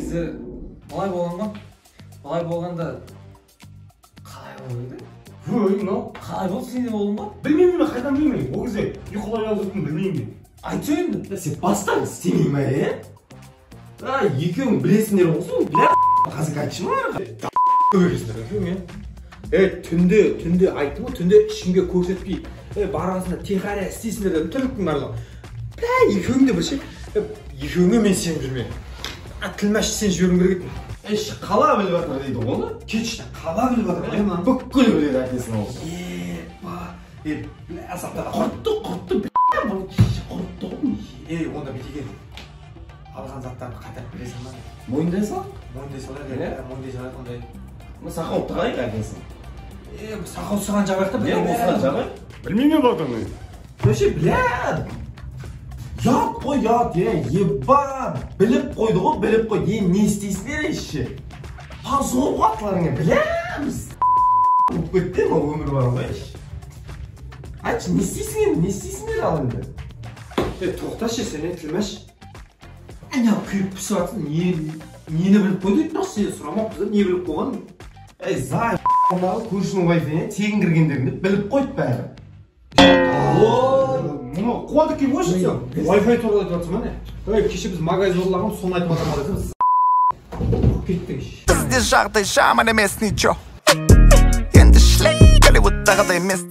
негізі былай болған ма? Былай болғанда қалай болды? Ой, мынау Қалай болды сенде болдың ба? білмеймін, қайдан білмеймін. Ол кезде ұйқылай алып білмеймін. Айтшы енді. Сен бастан істемей ма, екеуің білесіңдер болсын, қазір айтшы ма арға? Көресіңдер, мен. Түнде айттым ғой, түнде ешкімге көрсетпей, барғасында тихаря істейсіңдер дедім, түрліктің барлығы. Екеуің де бір ше, екеуіңе мен сеніп жүрмеймін. Тілмәш сен жіберім керек етін. Қала біліп жатыр дейді оны. Кетші, қала біліп жатыр. Бүкіл біледі әкесің ол. Құртты, құртты ғой. Онда бітеген. Алған заттарды қайтарып бересің ба? Мойындай сал? Мойындай салады, мойындай салады ондай. Сақау тағайық әкесің. Сақау саған жабайық та осыған жабай? Білмеймін болғаны. Вообще, блядь! Ят қой, ят, ебан! Біліп қойды ғой, біліп қойды. Не істейсіңдер ешше? Пазол қуатларыңа, білеміз! Бұп кетті ма өмір бар ғой еш? Айтшы, не істейсіңдер ал енді? Тоқташы, сен тілмәш. Әне күйіп пісіп атсын, нені біліп қойды? Сен сұрамақ біздер, не біліп қойған? Зай, ондағы көршінің вайфайына тегін кіргендеріңді біліп қойды бәрі. Мұны қуады кей қойшы сен. Wi-Fi туралы айтып жатсың мане. Кеше біз магазин зорлаған, соны айтып жатырмыз. Кеттік. Здесь жағдай жаман емес ничего. Енді шлей Голливудтағыдай емес.